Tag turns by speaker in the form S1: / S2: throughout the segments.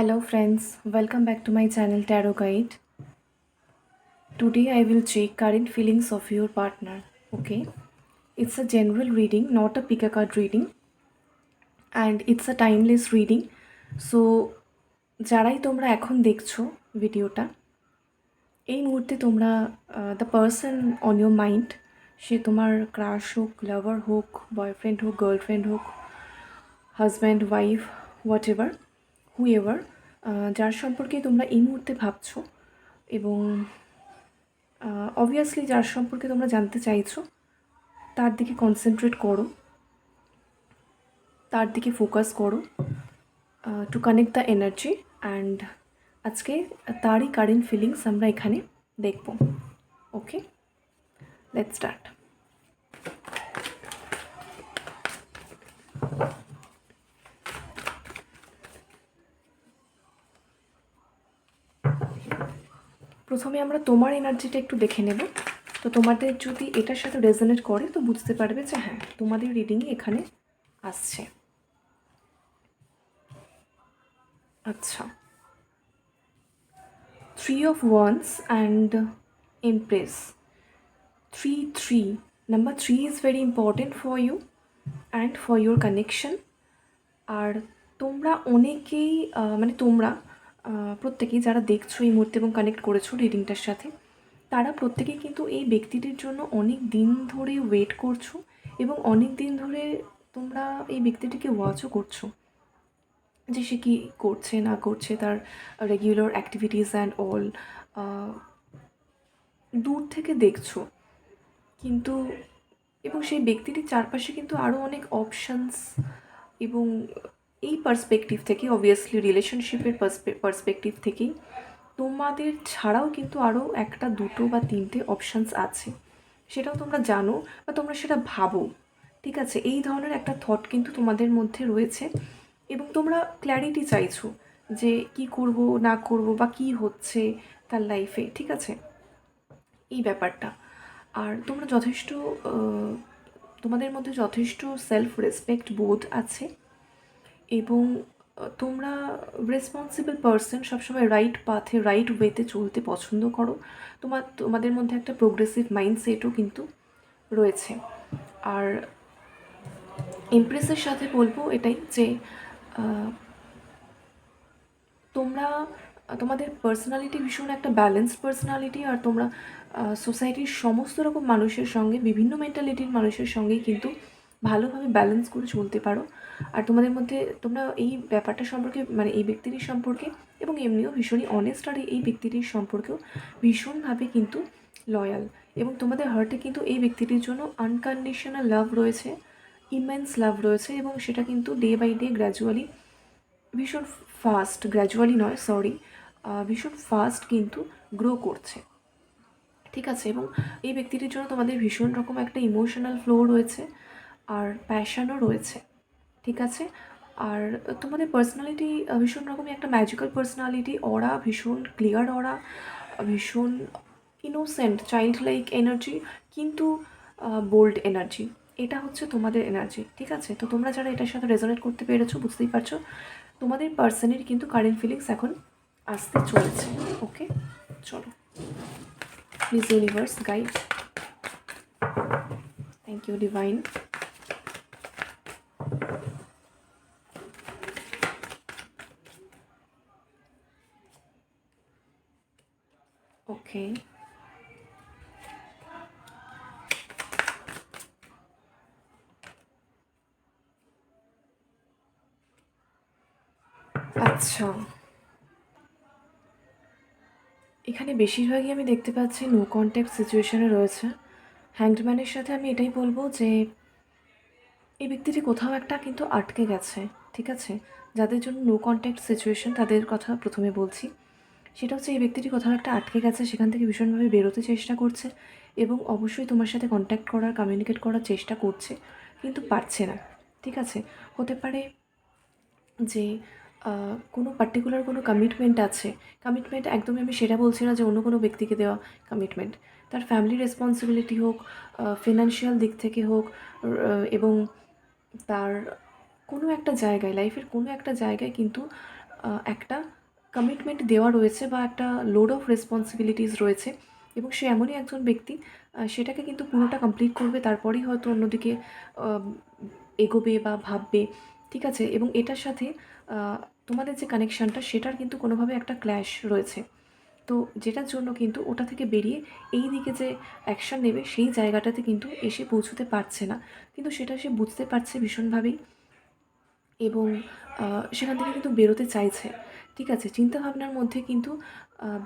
S1: Hello friends, welcome back to my channel Tarot Guide. Today I will check current feelings of your partner. Okay, it's a general reading, not a pick a card reading, and it's a timeless reading. So যারাই তোমরা এখন দেখছো ভিডিওটা, এই মুহূর্তে তোমরা the person on your mind, সে তোমার ক্রাশ হোক, লাভার হোক, বয়ফ্রেন্ড হোক, গার্লফ্রেন্ড হোক, husband, wife, whatever, whoever, যার সম্পর্কে তোমরা এই মুহূর্তে ভাবছো এবং অবভিয়াসলি যার সম্পর্কে তোমরা জানতে চাইছো তার দিকে কনসেন্ট্রেট করো, তার দিকে ফোকাস করো to connect the energy. And আজকে তারই কারেন্ট ফিলিংস আমরা এখানে দেখব। ওকে, লেটস স্টার্ট। প্রথমে আমরা তোমার এনার্জিটা একটু দেখে নেব। তো তোমাদের যদি এটার সাথে রেজোনেট করে তো বুঝতে পারবে যে হ্যাঁ, তোমাদের রিডিংই এখানে আসছে। আচ্ছা, 3 of Wands and Empress. 3 3, number 3 is very important for you and for your connection. আর তোমরা অনেকেই মানে তোমরা প্রত্যেকেই যারা দেখছো এই মুহূর্তে এবং কানেক্ট করেছো রিডিংটার সাথে, তারা প্রত্যেকেই কিন্তু এই ব্যক্তিটির জন্য অনেক দিন ধরে ওয়েট করছো এবং অনেক দিন ধরে তোমরা এই ব্যক্তিটিকে ওয়াচও করছো যে সে কী করছে না করছে, তার রেগুলার অ্যাক্টিভিটিস অ্যান্ড অল দূর থেকে দেখছো। কিন্তু এবং সেই ব্যক্তিটির চারপাশে কিন্তু আরও অনেক অপশানস এবং এই পার্সপেক্টিভ থেকে, অবভিয়াসলি রিলেশনশিপের পার্সপেক্টিভ থেকেই তোমাদের ছাড়াও কিন্তু আরও একটা, দুটো বা তিনটে অপশানস আছে, সেটাও তোমরা জানো বা তোমরা সেটা ভাবো। ঠিক আছে, এই ধরনের একটা থট কিন্তু তোমাদের মধ্যে রয়েছে এবং তোমরা ক্ল্যারিটি চাইছো যে কি করব না করব বা কি হচ্ছে তার লাইফে। ঠিক আছে, এই ব্যাপারটা। আর তোমরা যথেষ্ট তোমাদের মধ্যে যথেষ্ট সেলফ রেসপেক্ট বোধ আছে এবং তোমরা রেসপন্সিবল পারসন, সবসময় রাইট পাথে রাইট ওয়েতে চলতে পছন্দ করো। তোমাদের মধ্যে একটা প্রোগ্রেসিভ মাইন্ডসেটও কিন্তু রয়েছে। আর এমপ্রেসের সাথে বলবো এটাই যে তোমরা তোমাদের পার্সোনালিটি ভীষণ একটা ব্যালেন্সড পার্সোনালিটি। আর তোমরা সোসাইটির সমস্ত রকম মানুষের সঙ্গে, বিভিন্ন মেন্টালিটির মানুষের সঙ্গেই কিন্তু ভালোভাবে ব্যালেন্স করে চলতে পারো। আর তোমাদের মধ্যে তোমরা এই ব্যাপারটা সম্পর্কে, মানে এই ব্যক্তিটির সম্পর্কে এবং এমনিও ভীষণই অনেস্ট, আর এই ব্যক্তিটির সম্পর্কেও ভীষণভাবে কিন্তু লয়াল। এবং তোমাদের হার্টে কিন্তু এই ব্যক্তিটির জন্য আনকন্ডিশনাল লাভ রয়েছে, ইমেন্স লাভ রয়েছে এবং সেটা কিন্তু ডে বাই ডে গ্র্যাজুয়ালি, ভীষণ ফাস্ট, গ্র্যাজুয়ালি নয় সরি, ভীষণ ফাস্ট কিন্তু গ্রো করছে। ঠিক আছে, এবং এই ব্যক্তিটির জন্য তোমাদের ভীষণ রকম একটা ইমোশনাল ফ্লো রয়েছে আর প্যাশনও রয়েছে। ঠিক আছে, আর তোমাদের পার্সোনালিটি ভীষণ রকমই একটা ম্যাজিক্যাল পার্সোনালিটি, ওরা ভীষণ ক্লিয়ার, ওরা ভীষণ ইনোসেন্ট, চাইল্ড লাইক এনার্জি, কিন্তু বোল্ড এনার্জি। এটা হচ্ছে তোমাদের এনার্জি। ঠিক আছে, তো তোমরা যারা এটার সাথে রেজোনেট করতে পেরেছো, বুঝতেই পারছো তোমাদের পার্সনের কিন্তু কারেন্ট ফিলিংস এখন আসতে চলেছে। ওকে, চলো, please universe guide. Thank you divine. Okay, আচ্ছা, এখানে বেশিরভাগই আমি দেখতে পাচ্ছি নো কন্ট্যাক্ট সিচুয়েশনে রয়েছে। হ্যাংডম্যানের সাথে আমি এটাই বলবো যে এই ব্যক্তিটি কোথাও একটা কিন্তু আটকে গেছে। ঠিক আছে, যাদের জন্য নো কন্ট্যাক্ট সিচুয়েশন তাদের কথা প্রথমে বলছি। সেটা হচ্ছে এই ব্যক্তিটি কোথাও একটা আটকে গেছে, সেখান থেকে ভীষণভাবে বেরোতে চেষ্টা করছে এবং অবশ্যই তোমার সাথে কন্ট্যাক্ট করার, কমিউনিকেট করার চেষ্টা করছে, কিন্তু পারছে না। ঠিক আছে, হতে পারে যে কোনো পার্টিকুলার কোনো কমিটমেন্ট আছে। কমিটমেন্ট একদমই আমি সেটা বলছি না যে অন্য কোনো ব্যক্তিকে দেওয়া কমিটমেন্ট, তার ফ্যামিলি রেসপন্সিবিলিটি হোক, ফিনান্সিয়াল দিক থেকে হোক, এবং তার কোনো একটা জায়গায়, লাইফের কোনো একটা জায়গায় কিন্তু একটা কমিটমেন্ট দেওয়া রয়েছে বা একটা লোড অফ রেসপন্সিবিলিটিস রয়েছে, এবং সে এমনই একজন ব্যক্তি সেটাকে কিন্তু পুরোটা কমপ্লিট করবে, তারপরেই হয়তো অন্যদিকে আহ, এগোবে বা ভাববে। ঠিক আছে, এবং এটার সাথে তোমাদের যে কানেকশানটা সেটার কিন্তু কোনোভাবে একটা ক্ল্যাশ রয়েছে। তো যেটার জন্য কিন্তু ওটা থেকে বেরিয়ে এই দিকে যে অ্যাকশান নেবে সেই জায়গাটাতে কিন্তু এসে পৌঁছতে পারছে না, কিন্তু সেটা সে বুঝতে পারছে ভীষণভাবেই, এবং সেখান থেকে কিন্তু বেরোতে চাইছে। ঠিক আছে, চিন্তাভাবনার মধ্যে কিন্তু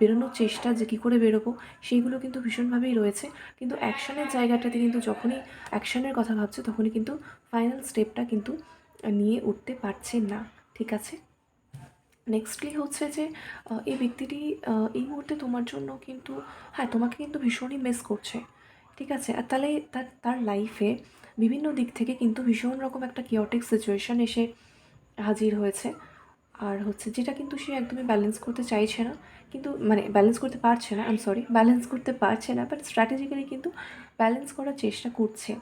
S1: বেরোনোর চেষ্টা যে কী করে বেরোবো সেইগুলো কিন্তু ভীষণভাবেই রয়েছে, কিন্তু অ্যাকশানের জায়গাটাতে কিন্তু যখনই অ্যাকশানের কথা ভাবছে তখনই কিন্তু ফাইনাল স্টেপটা কিন্তু নিয়ে উঠতে পারছে না। ঠিক আছে, নেক্সটলি হচ্ছে যে এই ব্যক্তিটি এই মুহূর্তে তোমার জন্য কিন্তু, হ্যাঁ, তোমাকে কিন্তু ভীষণই মিস করছে। ঠিক আছে, আর তাহলে তার তার লাইফে বিভিন্ন দিক থেকে কিন্তু ভীষণ রকম একটা কিওটিক সিচুয়েশান এসে হাজির হয়েছে, আর হচ্ছে যেটা কিন্তু সে একদমই ব্যালেন্স করতে চাইছে না, কিন্তু মানে ব্যালেন্স করতে পারছে না, ব্যালেন্স করতে পারছে না, বাট স্ট্র্যাটেজিক্যালি কিন্তু ব্যালেন্স করার চেষ্টা করছে,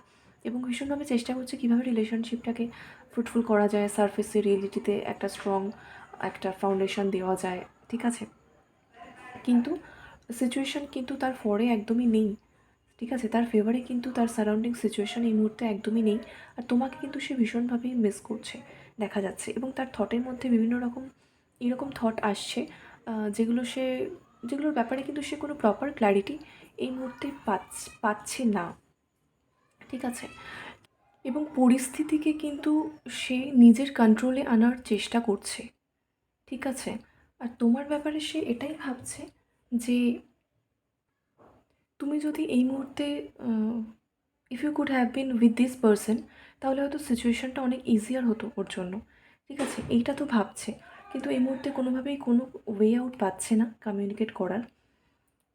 S1: এবং ভীষণভাবে চেষ্টা করছে কীভাবে রিলেশনশিপটাকে ফ্রুটফুল করা যায়, সারফেসে রিয়েলিটিতে একটা স্ট্রং একটা ফাউন্ডেশন দেওয়া যায়। ঠিক আছে, কিন্তু সিচুয়েশান কিন্তু তার ফরে একদমই নেই। ঠিক আছে, তার ফেভারে কিন্তু তার সারাউন্ডিং সিচুয়েশান এই মুহূর্তে একদমই নেই, আর তোমাকে কিন্তু সে ভীষণভাবেই মিস করছে দেখা যাচ্ছে, এবং তার থটের মধ্যে বিভিন্ন রকম এরকম থট আসছে যেগুলোর ব্যাপারে কিন্তু সে কোনো প্রপার ক্ল্যারিটি এই মুহূর্তে পাচ্ছে না। ঠিক আছে, এবং পরিস্থিতিকে কিন্তু সে নিজের কন্ট্রোলে আনার চেষ্টা করছে। ঠিক আছে, আর তোমার ব্যাপারে সে এটাই ভাবছে যে তুমি যদি এই মুহূর্তে if you could have been with this person, তাহলে হয়তো সিচুয়েশানটা অনেক ইজিয়ার হতো ওর জন্য। ঠিক আছে, এইটা তো ভাবছে, কিন্তু এই মুহূর্তে কোনোভাবেই কোনো ওয়ে আউট পাচ্ছে না কমিউনিকেট করার।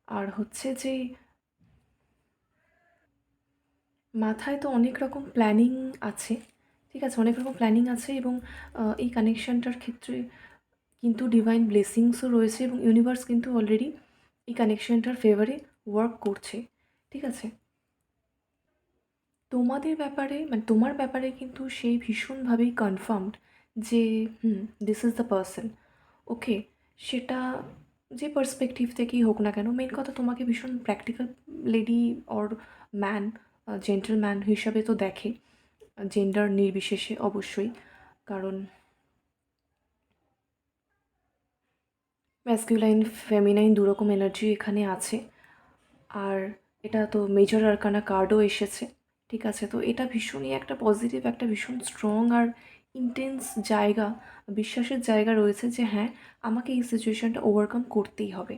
S1: আর হচ্ছে যে মাথায় তো অনেক রকম প্ল্যানিং আছে। ঠিক আছে, অনেক রকম প্ল্যানিং আছে, এবং এই কানেকশানটার ক্ষেত্রে কিন্তু ডিভাইন ব্লেসিংসও রয়েছে, এবং ইউনিভার্স কিন্তু অলরেডি এই কানেকশানটার ফেভারে ওয়ার্ক করছে। ঠিক আছে, তোমাদের ব্যাপারে মানে তোমার ব্যাপারে কিন্তু সেই ভীষণভাবেই কনফার্মড যে দিস ইজ দ্য পার্সন। ওকে, সেটা যে পার্সপেক্টিভ থেকেই হোক না কেন, মেন কথা তোমাকে ভীষণ practical lady or man, gentleman হিসাবে তো দেখে, জেন্ডার নির্বিশেষে অবশ্যই, কারণ ম্যাসকিউলাইন ফেমিনাইন দুরকম এনার্জি এখানে আছে, আর এটা তো মেজর আরকানা কার্ডও এসেছে। ঠিক আছে, তো এটা ভীষণই একটা পজিটিভ, একটা ভীষণ স্ট্রং আর ইন্টেন্স জায়গা, বিশ্বাসের জায়গা রয়েছে যে হ্যাঁ, আমাকে এই সিচুয়েশানটা ওভারকাম করতেই হবে।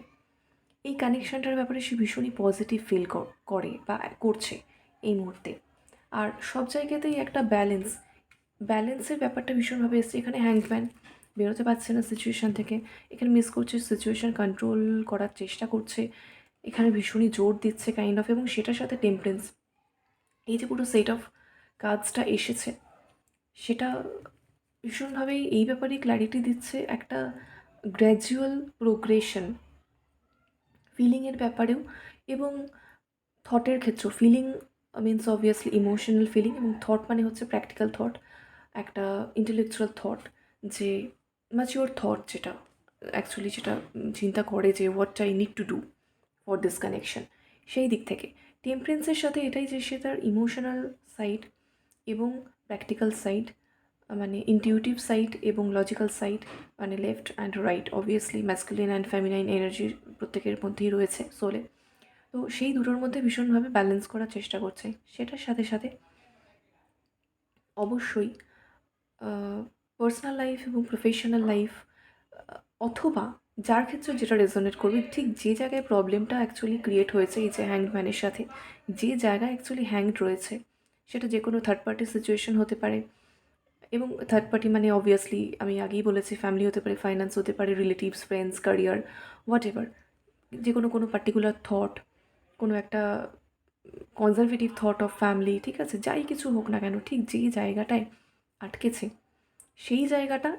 S1: এই কানেকশানটার ব্যাপারে সে ভীষণই পজিটিভ ফিল করে বা করছে এই মুহূর্তে। আর সব জায়গাতেই একটা ব্যালেন্সের ব্যাপারটা ভীষণভাবে এসছে। এখানে হ্যাংম্যান বেরোতে পারছে না সিচুয়েশান থেকে, এখানে মিস করছে, সিচুয়েশান কন্ট্রোল করার চেষ্টা করছে, এখানে ভীষণই জোর দিচ্ছে কাইন্ড অফ, এবং সেটার সাথে টেম্পারেন্স, এই যে পুরো সেট অফ কাজটা এসেছে সেটা ভীষণভাবেই এই ব্যাপারে ক্ল্যারিটি দিচ্ছে, একটা গ্র্যাজুয়াল প্রোগ্রেশন ফিলিংয়ের ব্যাপারেও, এবং থটের ক্ষেত্রেও। Feeling means obviously emotional feeling, এবং থট মানে হচ্ছে প্র্যাকটিক্যাল থট, একটা ইন্টেলেকচুয়াল থট, যে ম্যাচিওর থট, যেটা অ্যাকচুয়ালি যেটা চিন্তা করে যে what I need to do for this connection, সেই দিক থেকে টেম্পারেন্সের সাথে এটাই যে সে তার ইমোশনাল সাইড এবং প্র্যাকটিক্যাল সাইড, মানে ইনটিউটিভ সাইড এবং লজিক্যাল সাইড, মানে left and right, obviously masculine and feminine এনার্জির প্রত্যেকের মধ্যেই রয়েছে সোলে। তো সেই দুটোর মধ্যে ভীষণভাবে ব্যালেন্স করার চেষ্টা করছে, সেটার সাথে সাথে অবশ্যই পার্সোনাল লাইফ এবং প্রফেশনাল লাইফ, অথবা যার ক্ষেত্রে যেটা রেজোনেট করবে, ঠিক যে জায়গায় প্রবলেমটা অ্যাকচুয়ালি ক্রিয়েট হয়েছে এই যে হ্যাংড ম্যানের সাথে, যে জায়গায় অ্যাকচুয়ালি হ্যাংড রয়েছে, সেটা যে কোনো থার্ড পার্টি সিচুয়েশন হতে পারে, এবং থার্ড পার্টি মানে অবভিয়াসলি আমি আগেই বলেছি ফ্যামিলি হতে পারে, ফাইন্যান্স হতে পারে, relatives, friends, career, what ever, যে কোনো পার্টিকুলার থট, কোনো একটা কনজারভেটিভ থট অফ ফ্যামিলি, ঠিক আছে, যাই কিছু হোক না কেন, ঠিক যেই জায়গাটায় আটকেছে সেই জায়গাটা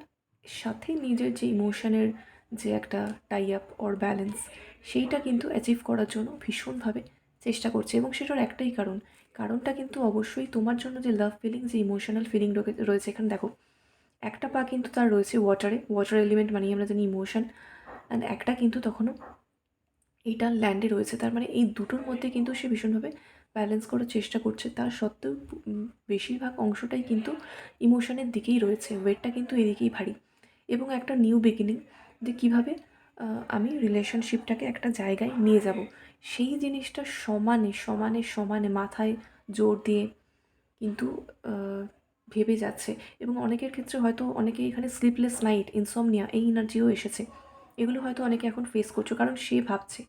S1: সাথে নিজের যে ইমোশনের যে একটা টাই আপ অর ব্যালেন্স, সেইটা কিন্তু অ্যাচিভ করার জন্য ভীষণভাবে চেষ্টা করছে, এবং সেটার একটাই কারণটা কিন্তু অবশ্যই তোমার জন্য যে লাভ ফিলিং, যে ইমোশনাল ফিলিং রয়েছে এখানে। দেখো, একটা পা কিন্তু তার রয়েছে ওয়াটার এলিমেন্ট মানে আমরা জানি ইমোশন, অ্যান্ড একটা কিন্তু তখনও এইটা ল্যান্ডে রয়েছে। তার মানে এই দুটোর মধ্যে কিন্তু সে ভীষণভাবে ব্যালেন্স করার চেষ্টা করছে। তার সত্ত্বেও বেশিরভাগ অংশটাই কিন্তু ইমোশনের দিকেই রয়েছে, ওয়েটটা কিন্তু এদিকেই ভারী। এবং একটা নিউ বিগিনিং, যে কীভাবে আমি রিলেশনশিপটাকে একটা জায়গায় নিয়ে যাব, সেই জিনিসটা সমানে সমানে সমানে মাথায় জোর দিয়ে কিন্তু ভেবে যাচ্ছে। এবং অনেকের ক্ষেত্রে হয়তো অনেকেই এখানে স্লিপলেস নাইট, ইনসমনিয়া, এই এনার্জিও এসেছে। এগুলো হয়তো অনেকে এখন ফেস করছো, কারণ সে ভাবছে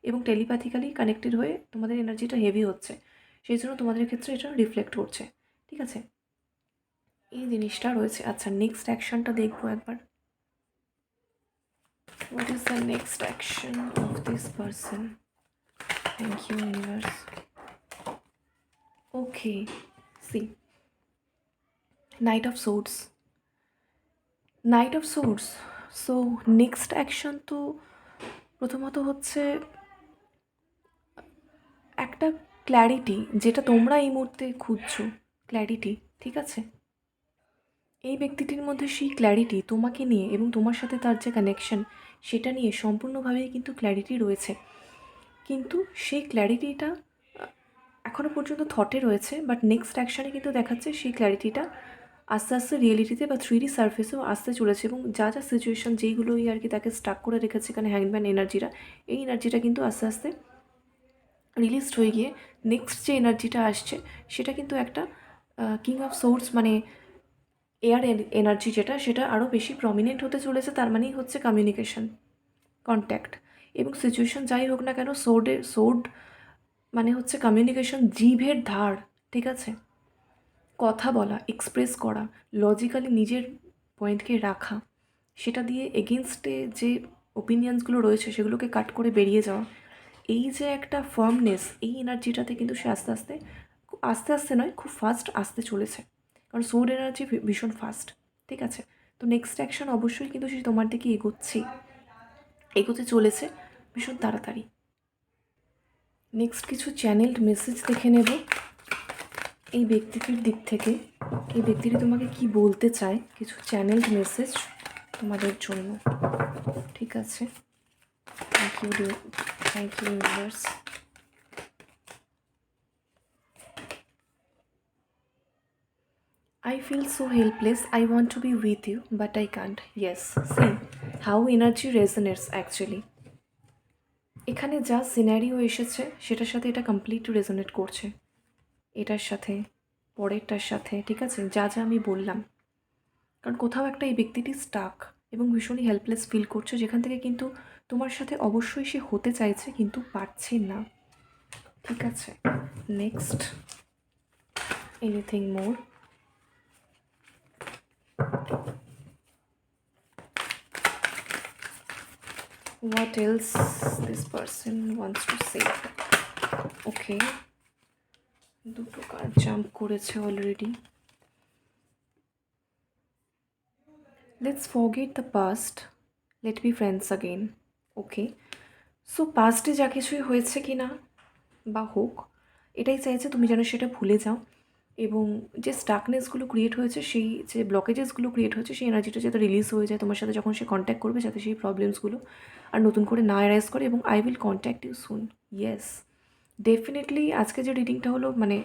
S1: এবং টেলিপ্যাথিক্যালি কানেক্টেড হয়ে তোমাদের এনার্জিটা হেভি হচ্ছে, সেই জন্য তোমাদের ক্ষেত্রে এটা রিফ্লেক্ট করছে। ঠিক আছে, এই জিনিসটা রয়েছে। আচ্ছা, নেক্সট অ্যাকশনটা দেখবো একবার। What is the next action of this person? Thank you universe. Okay, see, knight of swords, knight of swords. So next action তো প্রথমত হচ্ছে একটা ক্ল্যারিটি, যেটা তোমরা এই মুহূর্তে খুঁজছো, ক্ল্যারিটি। ঠিক আছে, এই ব্যক্তিটির মধ্যে সেই ক্ল্যারিটি তোমাকে নিয়ে এবং তোমার সাথে তার যে কানেকশন, সেটা নিয়ে সম্পূর্ণভাবেই কিন্তু ক্ল্যারিটি রয়েছে। কিন্তু সেই ক্ল্যারিটিটা এখনও পর্যন্ত থটে রয়েছে, বাট নেক্সট অ্যাকশানে কিন্তু দেখাচ্ছে সেই ক্ল্যারিটিটা আস্তে আস্তে রিয়েলিটিতে বা 3D সার্ফেসেও আসতে চলেছে। এবং যা যা সিচুয়েশান যেইগুলোই আর কি তাকে স্টাক করে রেখেছে এখানে হ্যাংম্যান এনার্জিটা, এই এনার্জিটা কিন্তু আস্তে আস্তে রিলিজড হয়ে গিয়ে নেক্সট যে এনার্জিটা আসছে সেটা কিন্তু একটা কিং অফ সোর্স মানে এয়ার এনার্জি, যেটা সেটা আরও বেশি প্রমিনেন্ট হতে চলেছে। তার মানেই হচ্ছে কমিউনিকেশন, কন্ট্যাক্ট এবং সিচুয়েশান যাই হোক না কেন, সোর্ড মানে হচ্ছে কমিউনিকেশন, জিভের ধার। ঠিক আছে, কথা বলা, এক্সপ্রেস করা, লজিক্যালি নিজের পয়েন্টকে রাখা, সেটা দিয়ে এগেনস্টে যে ওপিনিয়ন্সগুলো রয়েছে সেগুলোকে কাট করে বেরিয়ে যাওয়া, এই যে একটা ফার্মনেস, এই এনার্জিটাতে কিন্তু সে আস্তে আস্তে, আস্তে আস্তে নয়, খুব ফাস্ট আসতে চলেছে। কারণ সোর্ড এনার্জি ভীষণ ফাস্ট। ঠিক আছে, তো নেক্সট অ্যাকশন অবশ্যই কিন্তু সে তোমার দিকে এগোতে চলেছে ভীষণ তাড়াতাড়ি। নেক্সট কিছু চ্যানেলড মেসেজ দেখে নেব এই ব্যক্তিটির দিক থেকে। এই ব্যক্তিটি তোমাকে কি বলতে চায়, কিছু চ্যানেলড মেসেজ তোমাদের জন্য। ঠিক আছে, thank you universe. I feel so helpless. I want to be with you, but I can't. Yes, see how energy resonates actually. এখানে যা সিনারিও এসেছে সেটার সাথে এটা কমপ্লিট রেজোনেট করছে, এটার সাথে, পরেরটার সাথে। ঠিক আছে, যা যা আমি বললাম, কারণ কোথাও একটা এই ব্যক্তিটি স্টাক এবং ভীষণই হেল্পলেস ফিল করছে, যেখান থেকে কিন্তু তোমার সাথে অবশ্যই সে হতে চাইছে কিন্তু পারছে না। ঠিক আছে, next, anything more? What else this person wants to say? Okay, দুটো কার্ড জাম্প করেছে already. Let's forget the past, let be friends again. Okay, so পাস্টে যা কিছুই হয়েছে কি না বা হোক, এটাই চাইছে তুমি যেন সেটা ভুলে যাও এবং যে স্টাকনেসগুলো ক্রিয়েট হয়েছে, সেই যে ব্লকেজেসগুলো ক্রিয়েট হয়েছে, সেই এনার্জিটা যাতে রিলিজ হয়ে যায় তোমার সাথে যখন সে কন্ট্যাক্ট করবে, যাতে সেই প্রবলেমসগুলো আর নতুন করে না অ্যারাইজ করে। এবং I will contact you soon. Yes, definitely আজকে যে রিডিংটা হলো, মানে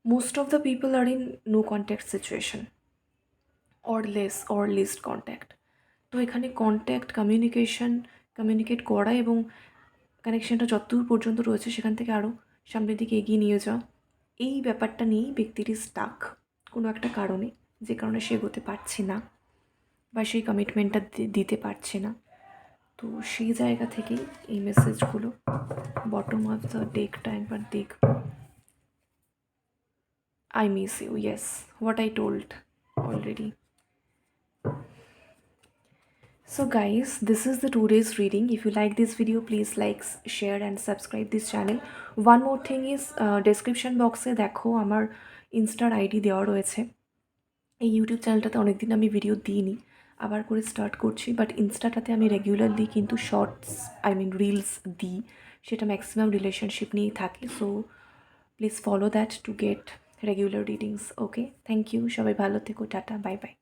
S1: most of the people are in no contact situation or least contact. তো এখানে কন্ট্যাক্ট, কমিউনিকেট করা এবং কানেকশানটা যতদূর পর্যন্ত রয়েছে সেখান থেকে আরও সামনের দিকে এগিয়ে নিয়ে যাওয়া, এই ব্যাপারটা নিয়েই ব্যক্তিটি স্টাক কোনো একটা কারণে, যে কারণে সে এগোতে পারছে না বা সেই কমিটমেন্টটা দিতে পারছে না। তো সেই জায়গা থেকেই এই মেসেজগুলো। বটম অফ দ্য ডেকটা একবার দেখব। I miss you, yes, what I told already. So guys, this is the today's reading. If you like this video, please like, share and subscribe this channel. One more thing is, description box এ দেখো আমার ইনস্টার ID দেওয়া রয়েছে। এই YouTube চ্যানেলটাতে অনেকদিন আমি video দিইনি, আবার করে স্টার্ট করছি, বাট ইনস্টাটাতে আমি রেগুলারলি কিন্তু শর্টস, রিলস দিই, সেটা ম্যাক্সিমাম রিলেশনশিপ নিয়েই থাকে। So please follow that to get regular readings. Okay, thank you, সবাই ভালো থেকো, টাটা, বাই বাই।